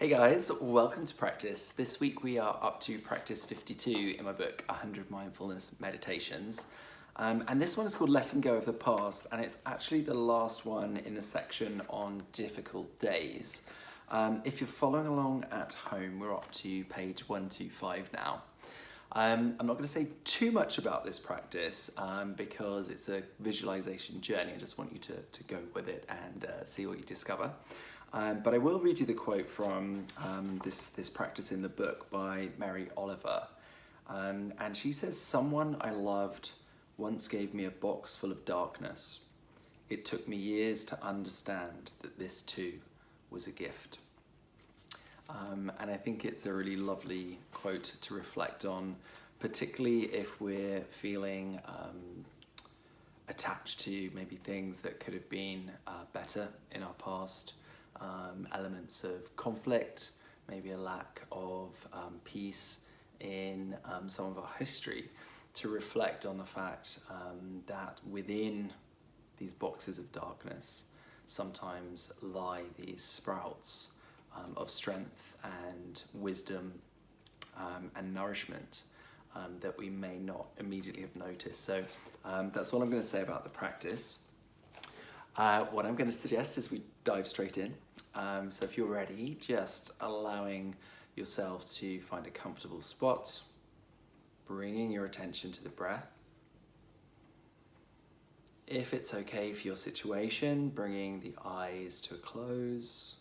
Hey guys, welcome to practice. This week we are up to practice 52 in my book, 100 Mindfulness Meditations. And this one is called Letting Go of the Past, and it's actually the last one in the section on difficult days. If you're following along at home, we're up to page 125 now. I'm not going to say too much about this practice because it's a visualization journey. I just want you to go with it and see what you discover. But I will read you the quote from this practice in the book by Mary Oliver. And she says, "Someone I loved once gave me a box full of darkness. It took me years to understand that this too was a gift." And I think it's a really lovely quote to reflect on, particularly if we're feeling attached to maybe things that could have been better in our past. Elements of conflict, maybe a lack of peace in some of our history, to reflect on the fact that within these boxes of darkness sometimes lie these sprouts of strength and wisdom and nourishment that we may not immediately have noticed. So that's what I'm going to say about the practice. What I'm going to suggest is we dive straight in. So if you're ready, just allowing yourself to find a comfortable spot, bringing your attention to the breath. If it's okay for your situation, bringing the eyes to a close,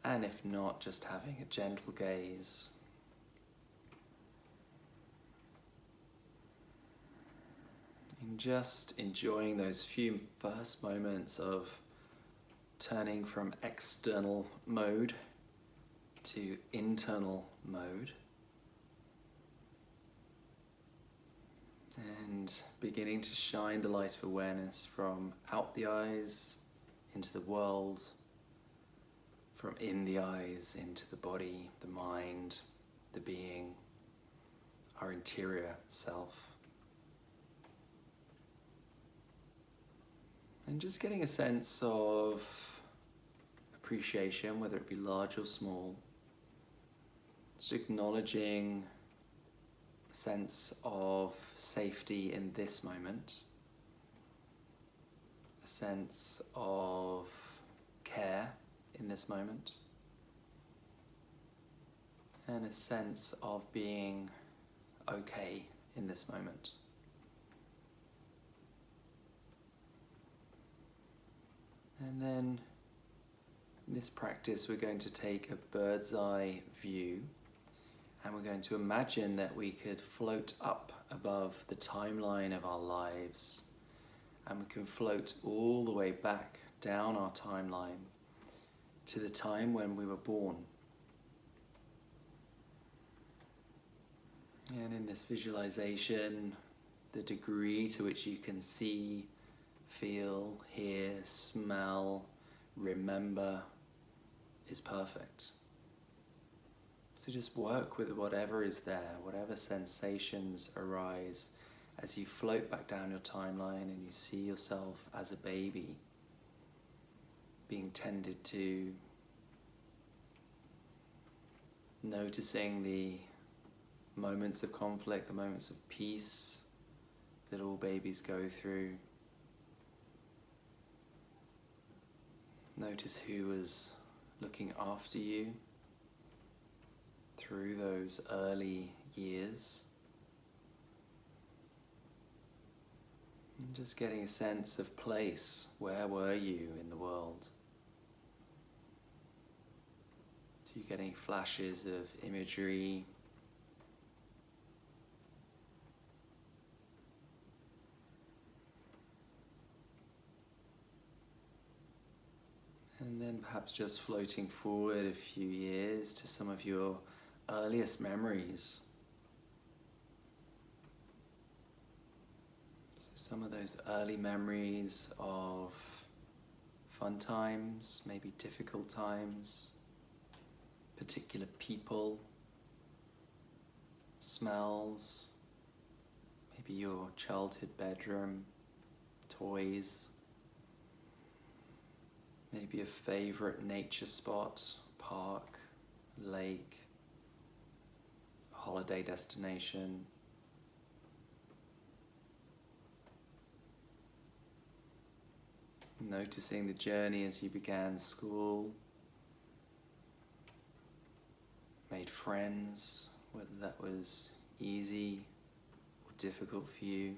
and if not, just having a gentle gaze. And just enjoying those few first moments of turning from external mode to internal mode. And beginning to shine the light of awareness from out the eyes into the world, from in the eyes into the body, the mind, the being, our interior self. And just getting a sense of appreciation, whether it be large or small. Just acknowledging a sense of safety in this moment. A sense of care in this moment. And a sense of being okay in this moment. And then in this practice, we're going to take a bird's eye view, and we're going to imagine that we could float up above the timeline of our lives, and we can float all the way back down our timeline to the time when we were born. And in this visualization, the degree to which you can see, feel, hear, smell, remember is perfect. So just work with whatever is there, whatever sensations arise as you float back down your timeline and you see yourself as a baby being tended to, noticing the moments of conflict, the moments of peace that all babies go through. Notice who is looking after you through those early years. And just getting a sense of place. Where were you in the world? Do you get any flashes of imagery? And then perhaps just floating forward a few years to some of your earliest memories. So some of those early memories of fun times, maybe difficult times, particular people, smells, maybe your childhood bedroom, toys. Maybe a favorite nature spot park, lake, holiday destination. Noticing the journey as you began school, made friends, whether that was easy or difficult for you.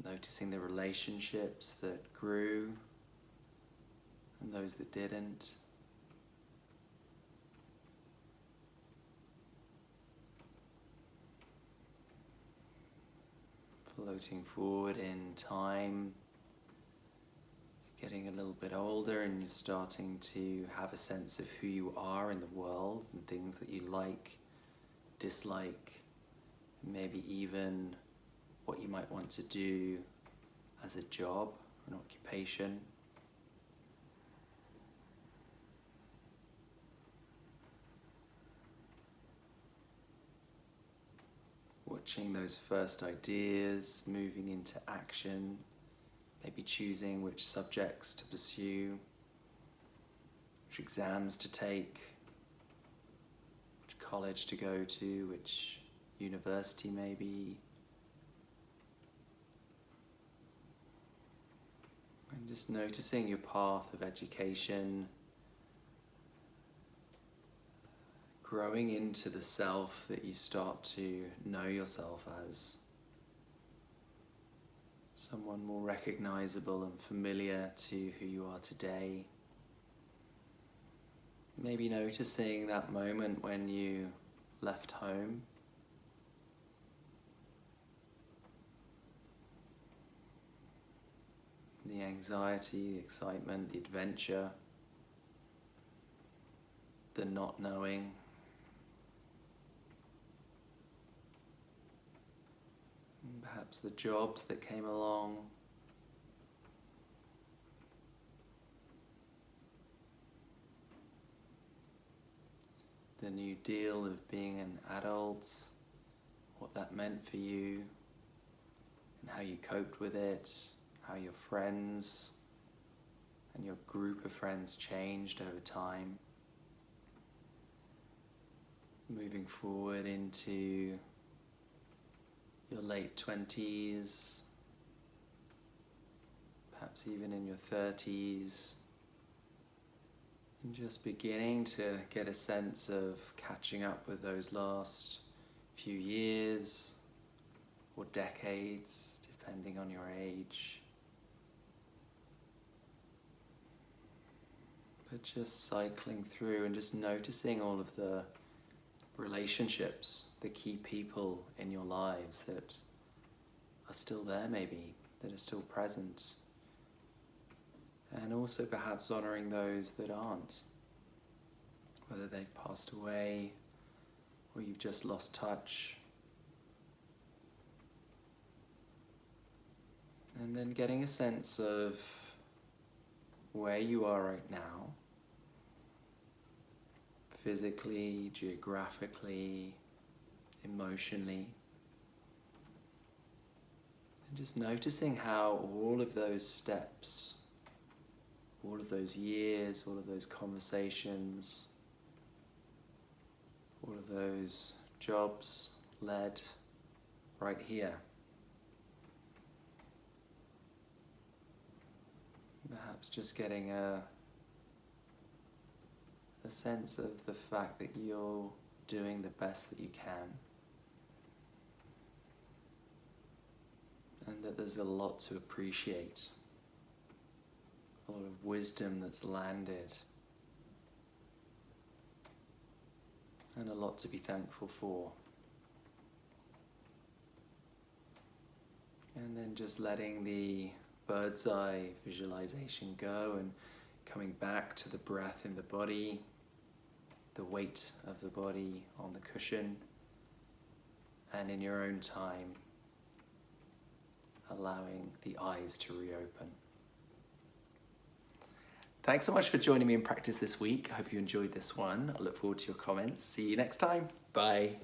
Noticing the relationships that grew and those that didn't. Floating forward in time, getting a little bit older and you're starting to have a sense of who you are in the world and things that you like, dislike, maybe even what you might want to do as a job, an occupation. Watching those first ideas moving into action, maybe choosing which subjects to pursue, which exams to take, which college to go to, which university maybe. And just noticing your path of education, growing into the self that you start to know yourself as. Someone more recognizable and familiar to who you are today. Maybe noticing that moment when you left home. The anxiety, the excitement, the adventure, the not knowing. And perhaps the jobs that came along. The new deal of being an adult, what that meant for you, and how you coped with it. How your friends and your group of friends changed over time. Moving forward into your late 20s, perhaps even in your 30s, and just beginning to get a sense of catching up with those last few years or decades, depending on your age. But just cycling through and just noticing all of the relationships, the key people in your lives that are still there maybe, that are still present. And also perhaps honoring those that aren't, whether they've passed away or you've just lost touch. And then getting a sense of where you are right now, physically, geographically, emotionally, and just noticing how all of those steps, all of those years, all of those conversations, all of those jobs led right here. Perhaps just getting a sense of the fact that you're doing the best that you can, and that there's a lot to appreciate, a lot of wisdom that's landed, and a lot to be thankful for. And then just letting the bird's eye visualization go and coming back to the breath in the body, the weight of the body on the cushion, and in your own time, allowing the eyes to reopen. Thanks so much for joining me in practice this week. I hope you enjoyed this one. I look forward to your comments. See you next time. Bye.